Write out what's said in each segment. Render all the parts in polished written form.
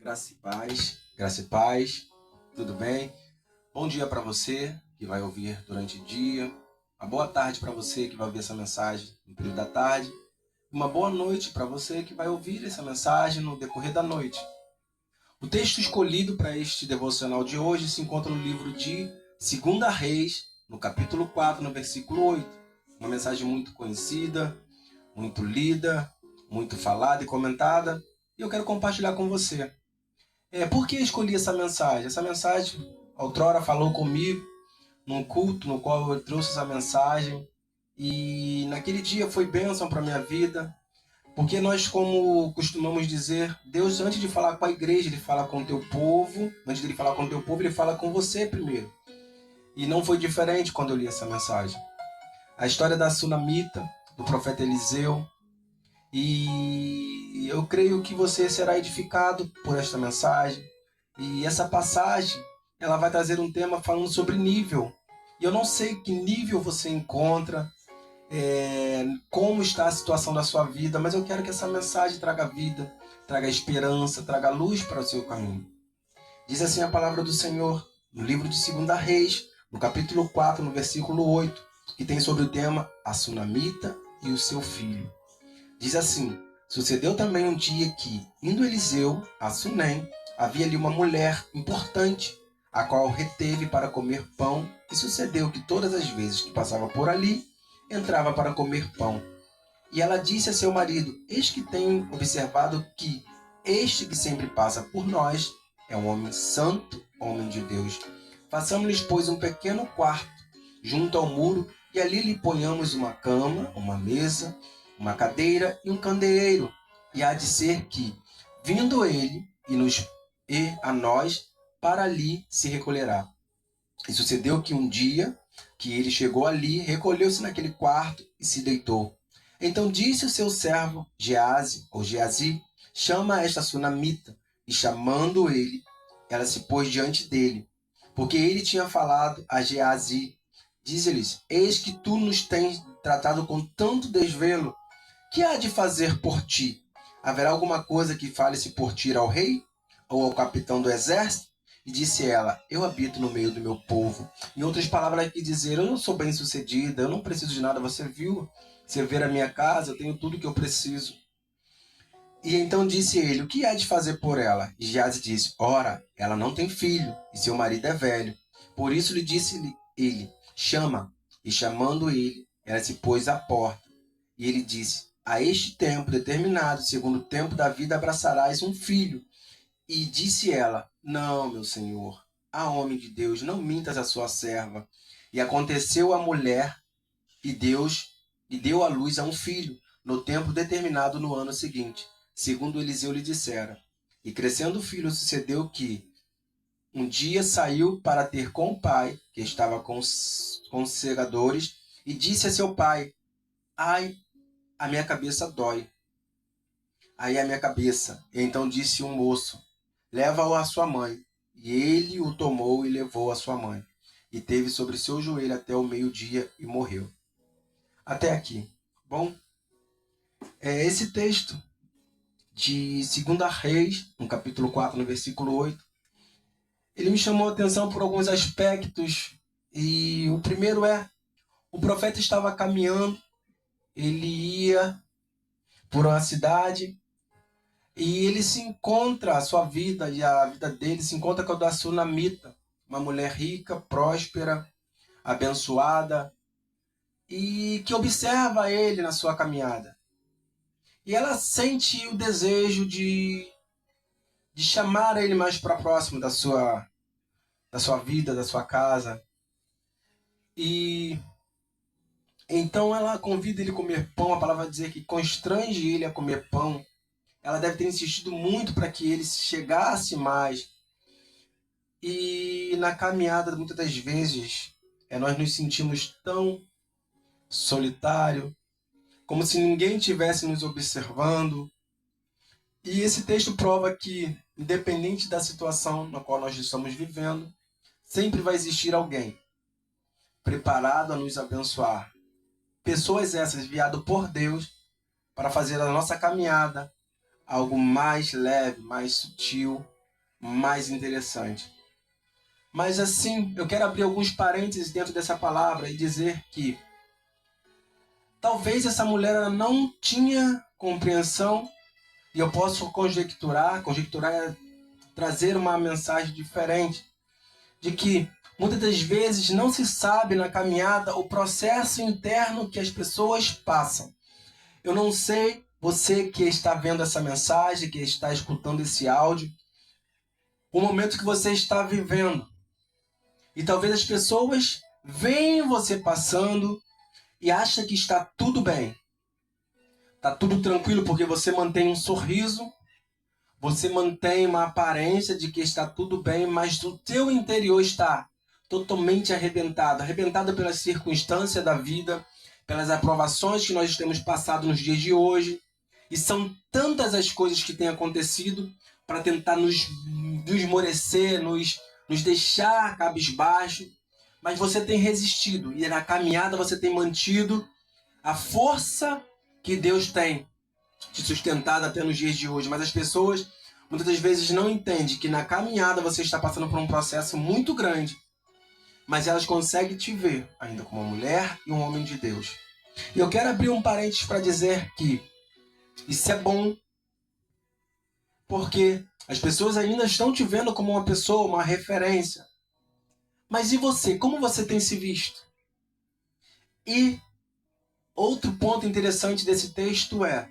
Graça e paz, tudo bem? Bom dia para você que vai ouvir durante o dia, uma boa tarde para você que vai ouvir essa mensagem no período da tarde, uma boa noite para você que vai ouvir essa mensagem no decorrer da noite. O texto escolhido para este devocional de hoje se encontra no livro de 2 Reis, no capítulo 4, no versículo 8. Uma mensagem muito conhecida, muito lida, muito falada e comentada, e eu quero compartilhar com você. Por que escolhi essa mensagem? Essa mensagem, outrora, falou comigo num culto no qual eu trouxe essa mensagem, e naquele dia foi bênção para a minha vida, porque nós, como costumamos dizer, Deus, antes de falar com a igreja, Ele fala com o teu povo. Antes de Ele falar com o teu povo, Ele fala com você primeiro. E não foi diferente quando eu li essa mensagem. A história da Sunamita, do profeta Eliseu, e eu creio que você será edificado por esta mensagem. E essa passagem, ela vai trazer um tema falando sobre nível. E eu não sei que nível você encontra, como está a situação da sua vida, mas eu quero que essa mensagem traga vida, traga esperança, traga luz para o seu caminho. Diz assim a palavra do Senhor, no livro de 2 Reis, no capítulo 4, no versículo 8, que tem sobre o tema a Sunamita e o seu filho. Diz assim: sucedeu também um dia que, indo Eliseu a Sunem, havia ali uma mulher importante, a qual reteve para comer pão, e sucedeu que todas as vezes que passava por ali, entrava para comer pão. E ela disse a seu marido: eis que tenho observado que este que sempre passa por nós é um homem santo, homem de Deus. Façamos-lhes, pois, um pequeno quarto junto ao muro, e ali lhe ponhamos uma cama, uma mesa, uma cadeira e um candeeiro. E há de ser que, vindo ele e a nós, para ali se recolherá. E sucedeu que um dia que ele chegou ali, recolheu-se naquele quarto e se deitou. Então disse o seu servo Geazi: chama esta Sunamita. E chamando ele, ela se pôs diante dele, porque ele tinha falado a Geazi. Diz-lhes: eis que tu nos tens tratado com tanto desvelo, que há de fazer por ti? Haverá alguma coisa que fale-se por ti ao rei, ou ao capitão do exército? E disse ela: eu habito no meio do meu povo. Em outras palavras, aqui dizer: eu não sou bem sucedida, eu não preciso de nada. Você viu? Você vê a minha casa, eu tenho tudo que eu preciso. E então disse ele: o que há de fazer por ela? E Geazi disse: ora, ela não tem filho, e seu marido é velho. Por isso lhe disse ele: chama. E chamando ele, ela se pôs à porta. E ele disse: a este tempo determinado, segundo o tempo da vida, abraçarás um filho. E disse ela: não, meu senhor, homem de Deus, não mintas a sua serva. E aconteceu a mulher, e deu à luz a um filho, no tempo determinado no ano seguinte, segundo Eliseu lhe dissera. E crescendo o filho, sucedeu que um dia saiu para ter com o pai, que estava com os segadores, e disse a seu pai: ai, a minha cabeça dói. Aí a minha cabeça. E então disse um moço: leva-o à sua mãe. E ele o tomou e levou à sua mãe. E teve sobre seu joelho até o meio-dia e morreu. Até aqui. Bom, esse texto de 2 Reis, no capítulo 4, no versículo 8, ele me chamou a atenção por alguns aspectos. E o primeiro o profeta estava caminhando, ele ia por uma cidade, e ele se encontra, a sua vida e a vida dele se encontra com a da Sunamita, uma mulher rica, próspera, abençoada, e que observa ele na sua caminhada. E ela sente o desejo de chamar ele mais para próximo da sua vida, da sua casa. E então ela convida ele a comer pão. A palavra vai dizer que constrange ele a comer pão. Ela deve ter insistido muito para que ele chegasse mais. E na caminhada, muitas das vezes, nós nos sentimos tão solitários, como se ninguém estivesse nos observando. E esse texto prova que, independente da situação na qual nós estamos vivendo, sempre vai existir alguém preparado a nos abençoar. Pessoas essas enviadas por Deus para fazer a nossa caminhada algo mais leve, mais sutil, mais interessante. Mas assim, eu quero abrir alguns parênteses dentro dessa palavra e dizer que talvez essa mulher ela não tinha compreensão, e eu posso conjecturar é trazer uma mensagem diferente, de que muitas das vezes não se sabe na caminhada o processo interno que as pessoas passam. Eu não sei, você que está vendo essa mensagem, que está escutando esse áudio, o momento que você está vivendo. E talvez as pessoas veem você passando e acham que está tudo bem. Está tudo tranquilo porque você mantém um sorriso, você mantém uma aparência de que está tudo bem, mas o teu interior está totalmente arrebentado. Arrebentado pelas circunstâncias da vida, pelas aprovações que nós temos passado nos dias de hoje. E são tantas as coisas que têm acontecido para tentar nos esmorecer, nos deixar cabisbaixo. Mas você tem resistido e na caminhada você tem mantido a força que Deus tem te sustentado até nos dias de hoje. Mas as pessoas muitas das vezes não entendem que na caminhada você está passando por um processo muito grande, mas elas conseguem te ver ainda como uma mulher e um homem de Deus. E eu quero abrir um parênteses para dizer que isso é bom, porque as pessoas ainda estão te vendo como uma pessoa, uma referência. Mas e você? Como você tem se visto? E outro ponto interessante desse texto é: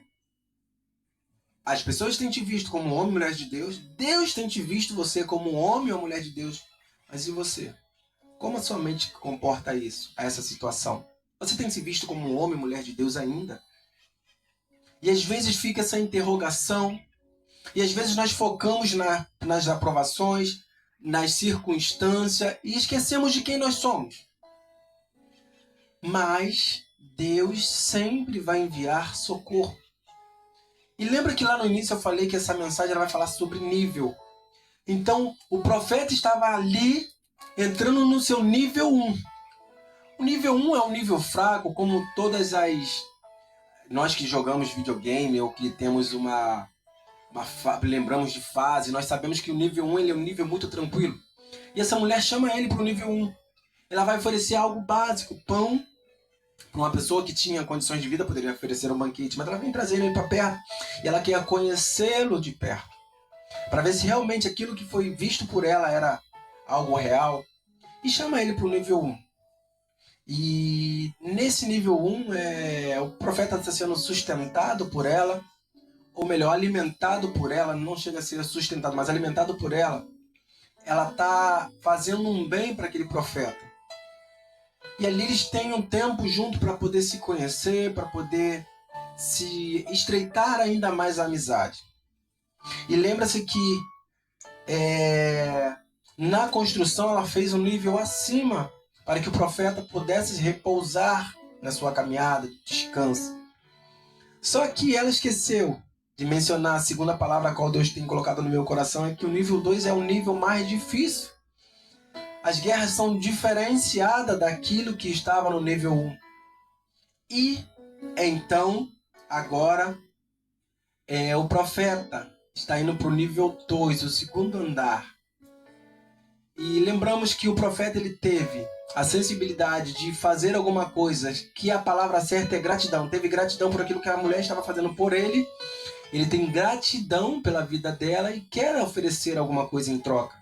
as pessoas têm te visto como homem ou mulher de Deus, Deus tem te visto você como homem ou mulher de Deus, mas e você? Como a sua mente comporta isso, essa situação? Você tem se visto como um homem ou mulher de Deus ainda? E às vezes fica essa interrogação, e às vezes nós focamos nas aprovações, nas circunstâncias, e esquecemos de quem nós somos. Mas Deus sempre vai enviar socorro. E lembra que lá no início eu falei que essa mensagem ela vai falar sobre nível. Então, o profeta estava ali, entrando no seu nível 1. O nível 1 é um nível fraco, como todas as... Nós que jogamos videogame ou que temos lembramos de fase, nós sabemos que o nível 1 ele é um nível muito tranquilo. E essa mulher chama ele para o nível 1. Ela vai oferecer algo básico, pão. Para uma pessoa que tinha condições de vida, poderia oferecer um banquete, mas ela vem trazer ele para perto. E ela quer conhecê-lo de perto, para ver se realmente aquilo que foi visto por ela era algo real. E chama ele para o nível 1. E nesse nível 1, o profeta está sendo sustentado por ela, ou melhor, alimentado por ela, não chega a ser sustentado, mas alimentado por ela. Ela está fazendo um bem para aquele profeta. E ali eles têm um tempo junto para poder se conhecer, para poder se estreitar ainda mais a amizade. E lembra-se que na construção ela fez um nível acima para que o profeta pudesse repousar na sua caminhada de descanso. Só que ela esqueceu de mencionar a segunda palavra a qual Deus tem colocado no meu coração, é que o nível 2 é o nível mais difícil. As guerras são diferenciadas daquilo que estava no nível 1. E então, agora, o profeta está indo para o nível 2, o segundo andar. E lembramos que o profeta ele teve a sensibilidade de fazer alguma coisa, que a palavra certa é gratidão. Teve gratidão por aquilo que a mulher estava fazendo por ele. Ele tem gratidão pela vida dela e quer oferecer alguma coisa em troca.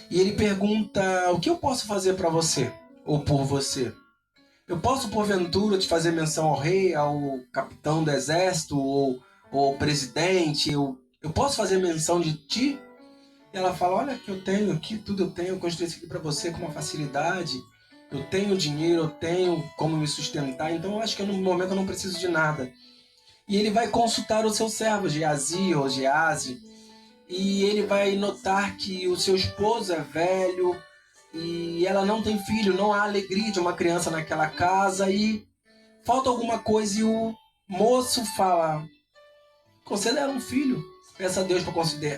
E ele pergunta: o que eu posso fazer para você? Ou por você? Eu posso, porventura, te fazer menção ao rei, ao capitão do exército, ou ao presidente? Eu posso fazer menção de ti? E ela fala: olha que eu tenho aqui, tudo eu tenho, eu construí isso aqui para você com uma facilidade. Eu tenho dinheiro, eu tenho como me sustentar, então eu acho que no momento eu não preciso de nada. E ele vai consultar o seu servo, Geazi ou Geazi, e ele vai notar que o seu esposo é velho e ela não tem filho, não há alegria de uma criança naquela casa e falta alguma coisa. E o moço fala: conceda ela um filho, peça a Deus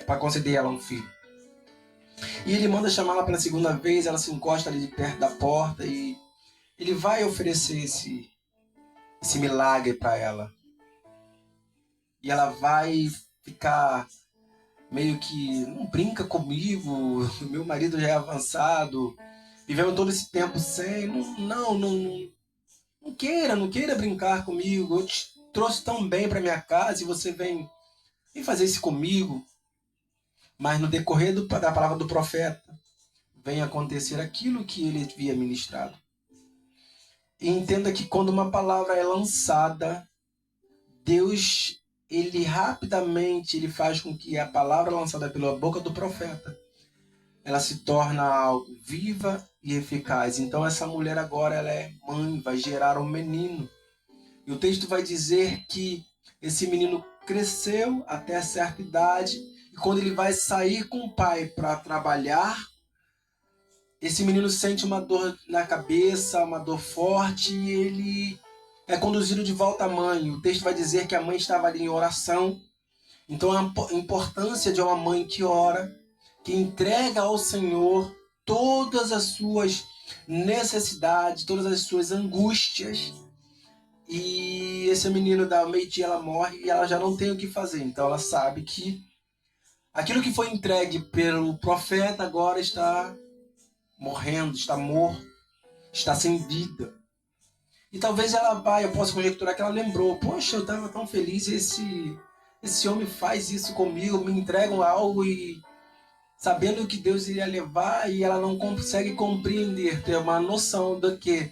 para conceder ela um filho. E ele manda chamá-la pela segunda vez, ela se encosta ali de perto da porta e ele vai oferecer esse milagre para ela. E ela vai ficar meio que não brinca comigo, meu marido já é avançado, vivemos todo esse tempo sem, não queira brincar comigo, eu te trouxe tão bem para minha casa e você vem fazer isso comigo. Mas no decorrer da palavra do profeta, vem acontecer aquilo que ele havia ministrado. E entenda que quando uma palavra é lançada, Deus, ele rapidamente ele faz com que a palavra lançada pela boca do profeta, ela se torna algo viva e eficaz. Então essa mulher agora ela é mãe, vai gerar um menino. E o texto vai dizer que esse menino cresceu até certa idade e quando ele vai sair com o pai para trabalhar, esse menino sente uma dor na cabeça, uma dor forte e ele é conduzido de volta à mãe. O texto vai dizer que a mãe estava ali em oração. Então a importância de uma mãe que ora, que entrega ao Senhor todas as suas necessidades, todas as suas angústias. E esse menino da meio-dia ela morre e ela já não tem o que fazer. Então ela sabe que aquilo que foi entregue pelo profeta agora está morrendo, está morto, está sem vida. E talvez eu possa conjecturar que ela lembrou, poxa, eu estava tão feliz, esse homem faz isso comigo, me entregam algo e sabendo que Deus iria levar e ela não consegue compreender, ter uma noção do que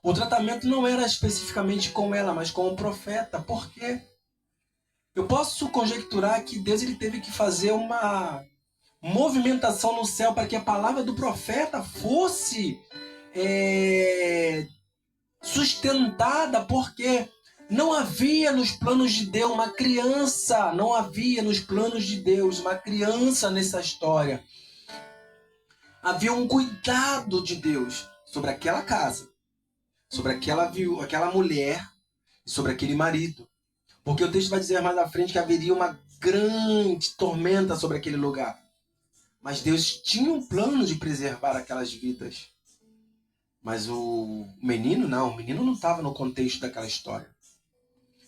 o tratamento não era especificamente com ela, mas com o profeta. Por quê? Eu posso conjecturar que Deus ele teve que fazer uma movimentação no céu para que a palavra do profeta fosse sustentada, porque não havia nos planos de Deus uma criança, não havia nos planos de Deus uma criança nessa história. Havia um cuidado de Deus sobre aquela casa, sobre aquela mulher e sobre aquele marido. Porque o texto vai dizer mais à frente que haveria uma grande tormenta sobre aquele lugar. Mas Deus tinha um plano de preservar aquelas vidas. Mas o menino não estava no contexto daquela história.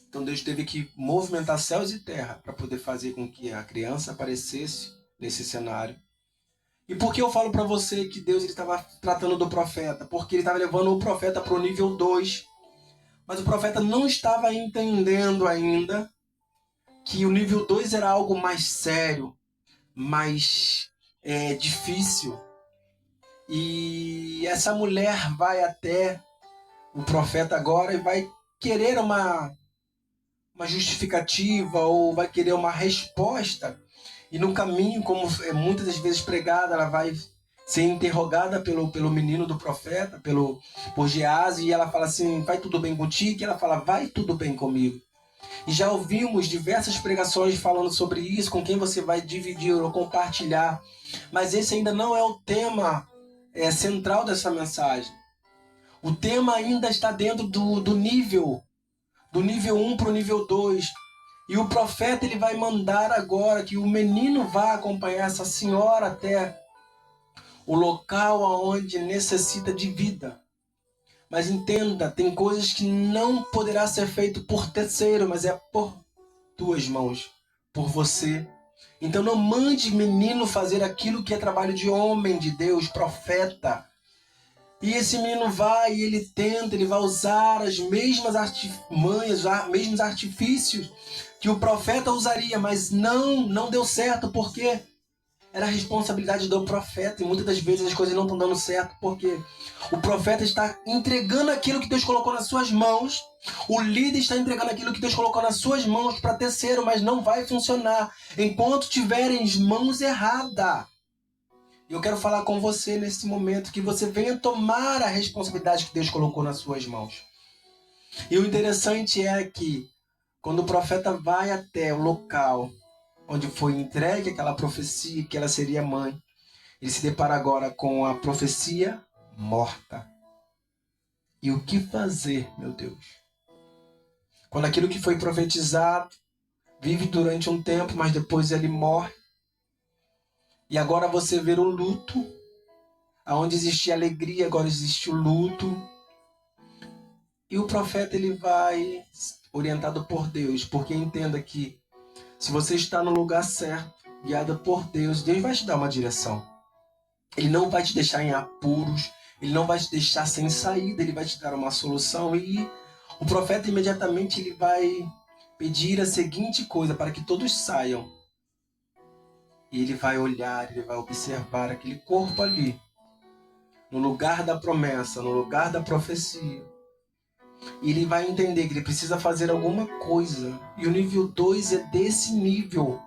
Então Deus teve que movimentar céus e terra para poder fazer com que a criança aparecesse nesse cenário. E por que eu falo para você que Deus estava tratando do profeta? Porque ele estava levando o profeta para o nível 2. Mas o profeta não estava entendendo ainda que o nível 2 era algo mais sério, mais difícil. E essa mulher vai até o profeta agora e vai querer uma justificativa ou vai querer uma resposta. E no caminho, como é muitas das vezes pregada, ela vai ser interrogada pelo menino do profeta, por Geazi, e ela fala assim, vai tudo bem contigo? E ela fala, vai tudo bem comigo. E já ouvimos diversas pregações falando sobre isso, com quem você vai dividir ou compartilhar. Mas esse ainda não é o tema central dessa mensagem. O tema ainda está dentro do nível 1 para o nível 2. E o profeta ele vai mandar agora que o menino vá acompanhar essa senhora até o local onde necessita de vida. Mas entenda, tem coisas que não poderá ser feito por terceiro, mas é por tuas mãos, por você. Então não mande menino fazer aquilo que é trabalho de homem de Deus, profeta. E esse menino vai e ele tenta, ele vai usar as mesmas artimanhas, os mesmos artifícios que o profeta usaria, mas não deu certo, porque era a responsabilidade do profeta. E muitas das vezes as coisas não estão dando certo, porque o profeta está entregando aquilo que Deus colocou nas suas mãos, o líder está entregando aquilo que Deus colocou nas suas mãos para terceiro, mas não vai funcionar enquanto tiverem as mãos erradas. E eu quero falar com você nesse momento que você venha tomar a responsabilidade que Deus colocou nas suas mãos. E o interessante é que quando o profeta vai até o local onde foi entregue aquela profecia que ela seria mãe, ele se depara agora com a profecia morta. E o que fazer, meu Deus? Quando aquilo que foi profetizado vive durante um tempo, mas depois ele morre. E agora você vê o luto. Aonde existia alegria, agora existe o luto. E o profeta ele vai orientado por Deus, porque entenda que se você está no lugar certo, guiada por Deus, Deus vai te dar uma direção. Ele não vai te deixar em apuros, ele não vai te deixar sem saída, ele vai te dar uma solução. E o profeta imediatamente ele vai pedir a seguinte coisa para que todos saiam. E ele vai olhar, ele vai observar aquele corpo ali, no lugar da promessa, no lugar da profecia. E ele vai entender que ele precisa fazer alguma coisa. E o nível 2 é desse nível.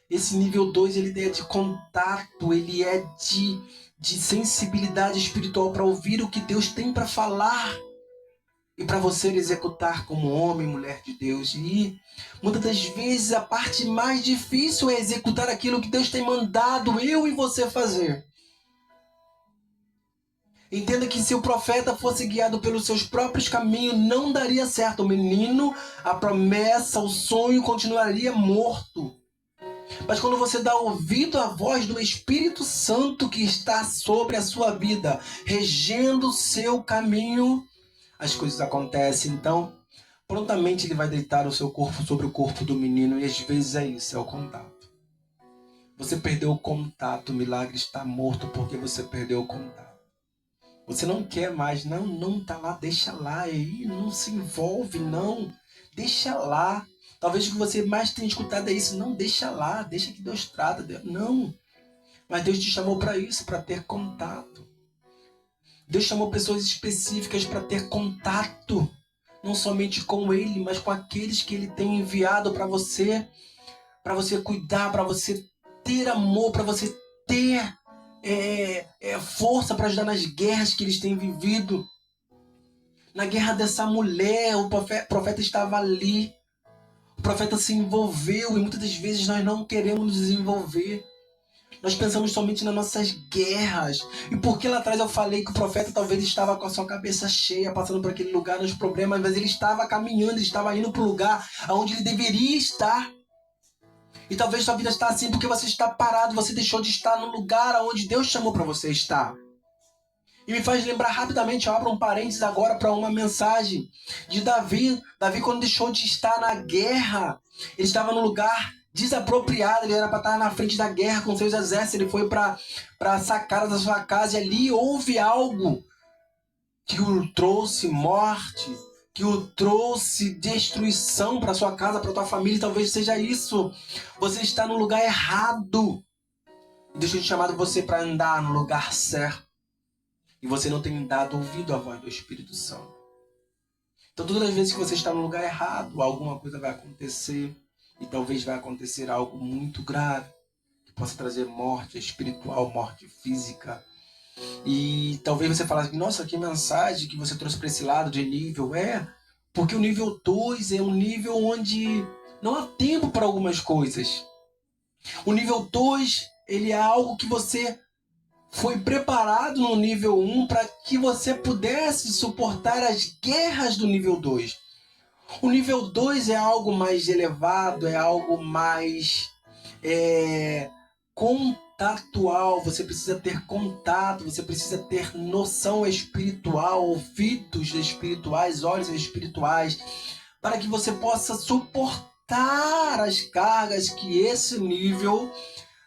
Esse nível 2 ele é de contato, ele é de sensibilidade espiritual para ouvir o que Deus tem para falar. E para você executar como homem e mulher de Deus. E muitas das vezes a parte mais difícil é executar aquilo que Deus tem mandado eu e você fazer. Entenda que se o profeta fosse guiado pelos seus próprios caminhos, não daria certo. O menino, a promessa, o sonho continuaria morto. Mas quando você dá ouvido à voz do Espírito Santo que está sobre a sua vida, regendo o seu caminho, as coisas acontecem. Então, prontamente ele vai deitar o seu corpo sobre o corpo do menino. E às vezes é isso, é o contato. Você perdeu o contato, o milagre está morto porque você perdeu o contato. Você não quer mais, não tá lá, deixa lá, aí não se envolve, não, deixa lá. Talvez o que você mais tenha escutado é isso, não, deixa lá, deixa que Deus trata, não. Mas Deus te chamou para isso, para ter contato. Deus chamou pessoas específicas para ter contato, não somente com Ele, mas com aqueles que Ele tem enviado para você cuidar, para você ter amor, para você ter força para ajudar nas guerras que eles têm vivido. Na guerra dessa mulher, o profeta estava ali. O profeta se envolveu e muitas das vezes nós não queremos nos desenvolver. Nós pensamos somente nas nossas guerras. E porque lá atrás eu falei que o profeta talvez estava com a sua cabeça cheia, passando por aquele lugar, nos problemas, mas ele estava caminhando, ele estava indo para o lugar onde ele deveria estar. E talvez sua vida está assim porque você está parado, você deixou de estar no lugar onde Deus chamou para você estar. E me faz lembrar rapidamente, eu abro um parênteses agora para uma mensagem de Davi. Davi, quando deixou de estar na guerra, ele estava no lugar desapropriado, ele era para estar na frente da guerra com seus exércitos, ele foi para a sacada da sua casa e ali houve algo que o trouxe morte, que o trouxe destruição para sua casa, para tua família. Talvez seja isso. Você está no lugar errado. Deus tem chamado você para andar no lugar certo. E você não tem dado ouvido à voz do Espírito Santo. Então todas as vezes que você está no lugar errado, alguma coisa vai acontecer. E talvez vai acontecer algo muito grave, que possa trazer morte espiritual, morte física. E talvez você fale assim, nossa, que mensagem que você trouxe para esse lado de nível. Porque o nível 2 é um nível onde não há tempo para algumas coisas. O nível 2, ele é algo que você foi preparado no nível 1 para que você pudesse suportar as guerras do nível 2. O nível 2 é algo mais elevado, é algo mais contatual. Você precisa ter contato, você precisa ter noção espiritual, ouvidos espirituais, olhos espirituais, para que você possa suportar as cargas que esse nível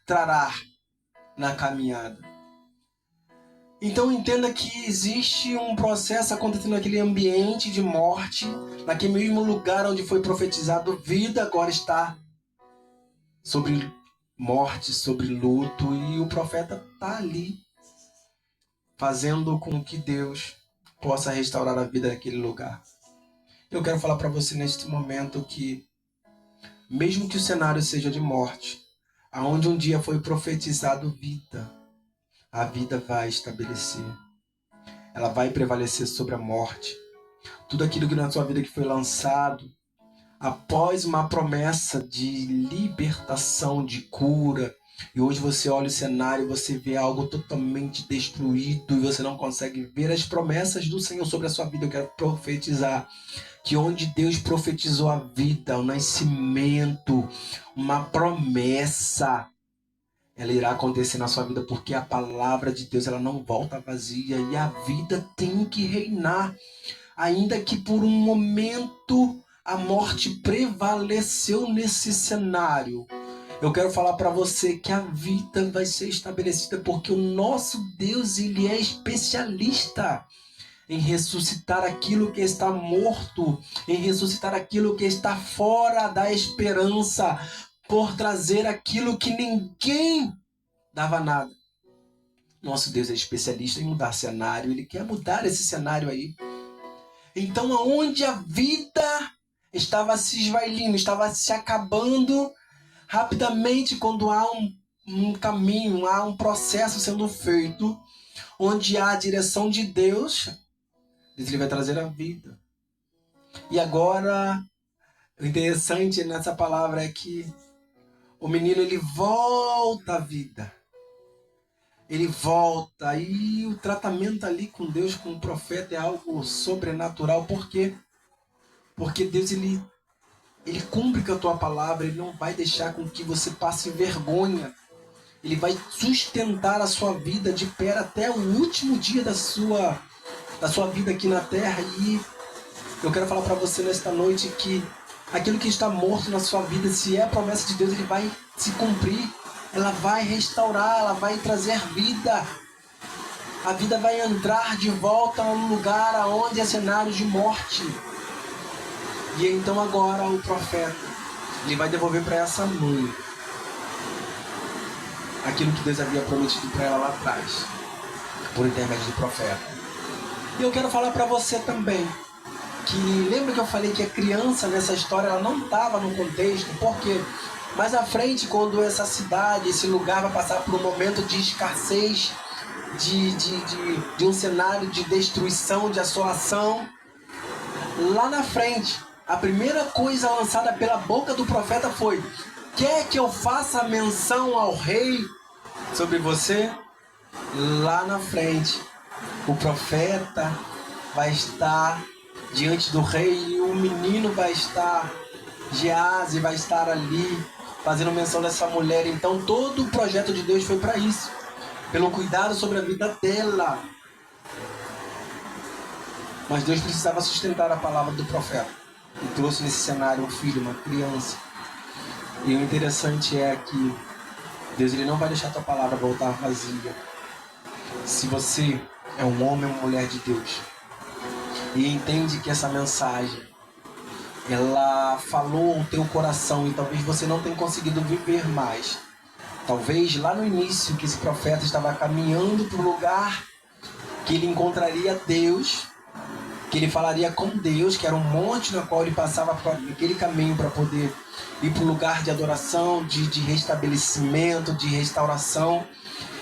trará na caminhada. Então entenda que existe um processo acontecendo naquele ambiente de morte, naquele mesmo lugar onde foi profetizado vida, agora está sobre morte, sobre luto, e o profeta está ali, fazendo com que Deus possa restaurar a vida daquele lugar. Eu quero falar para você neste momento que, mesmo que o cenário seja de morte, aonde um dia foi profetizado vida, a vida vai estabelecer. Ela vai prevalecer sobre a morte. Tudo aquilo que na sua vida que foi lançado, após uma promessa de libertação, de cura, e hoje você olha o cenário e você vê algo totalmente destruído e você não consegue ver as promessas do Senhor sobre a sua vida. Eu quero profetizar que onde Deus profetizou a vida, o nascimento, uma promessa, ela irá acontecer na sua vida, porque a palavra de Deus ela não volta vazia e a vida tem que reinar. Ainda que por um momento a morte prevaleceu nesse cenário, Eu quero falar para você que a vida vai ser estabelecida porque o nosso Deus, ele é especialista em ressuscitar aquilo que está morto, em ressuscitar aquilo que está fora da esperança, por trazer aquilo que ninguém dava nada. Nosso Deus é especialista em mudar cenário, ele quer mudar esse cenário aí. Então, aonde a vida estava se esvailindo, estava se acabando, rapidamente, quando há um caminho, há um processo sendo feito, onde há a direção de Deus, ele vai trazer a vida. E agora, o interessante nessa palavra é que o menino, ele volta à vida. Ele volta, e o tratamento ali com Deus, com o profeta, é algo sobrenatural. Por quê? Porque Deus, ele cumpre com a tua palavra, ele não vai deixar com que você passe vergonha. Ele vai sustentar a sua vida de pé até o último dia da sua vida aqui na terra. E eu quero falar para você nesta noite que aquilo que está morto na sua vida, se é a promessa de Deus, ele vai se cumprir. Ela vai restaurar, ela vai trazer vida. A vida vai entrar de volta a um lugar onde é cenário de morte. E então agora o profeta, ele vai devolver para essa mãe aquilo que Deus havia prometido para ela lá atrás, por intermédio do profeta. E eu quero falar para você também, que lembra que eu falei que a criança nessa história, ela não estava no contexto, porque mais à frente, quando essa cidade, esse lugar vai passar por um momento de escassez, de um cenário de destruição, de assolação, lá na frente, a primeira coisa lançada pela boca do profeta foi: quer que eu faça menção ao rei sobre você? Lá na frente, o profeta vai estar diante do rei e o menino vai estar, Geazi vai estar ali, fazendo menção dessa mulher. Então todo o projeto de Deus foi para isso, pelo cuidado sobre a vida dela. Mas Deus precisava sustentar a palavra do profeta, e trouxe nesse cenário um filho, uma criança. E o interessante é que Deus, ele não vai deixar a tua palavra voltar vazia. Se você é um homem ou uma mulher de Deus e entende que essa mensagem, ela falou ao teu coração e talvez você não tenha conseguido viver mais. Talvez lá no início, que esse profeta estava caminhando para o lugar que ele encontraria Deus, que ele falaria com Deus, que era um monte no qual ele passava por aquele caminho para poder ir para o lugar de adoração, de restabelecimento, de restauração.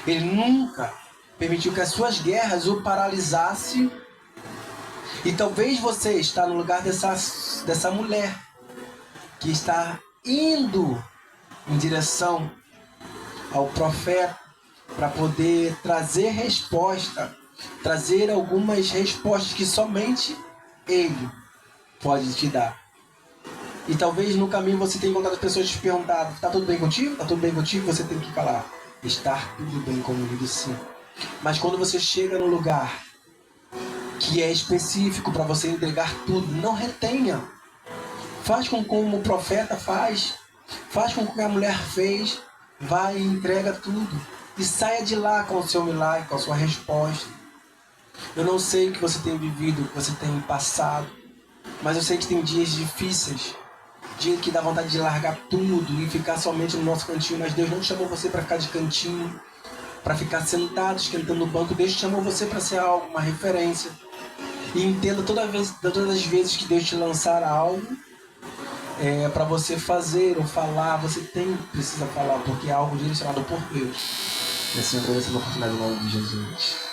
Ele nunca permitiu que as suas guerras o paralisassem. E talvez você está no lugar dessa mulher que está indo em direção ao profeta para poder trazer resposta, trazer algumas respostas que somente ele pode te dar. E talvez no caminho você tenha encontrado pessoas te perguntando: está tudo bem contigo? Está tudo bem contigo? Você tem que falar: está tudo bem comigo, sim. Mas quando você chega no lugar que é específico para você entregar tudo, não retenha. Faz como o profeta faz com o que a mulher fez. Vai e entrega tudo. E saia de lá com o seu milagre, com a sua resposta. Eu não sei o que você tem vivido, o que você tem passado, mas eu sei que tem dias difíceis, dia que dá vontade de largar tudo e ficar somente no nosso cantinho. Mas Deus não chamou você para ficar de cantinho, para ficar sentado, esquentando o banco. Deus chamou você para ser algo, uma referência. E entenda, todas as vezes que Deus te lançar algo, para você fazer ou falar, você precisa falar, porque é algo direcionado por Deus. E assim eu agradeço a oportunidade no nome de Jesus.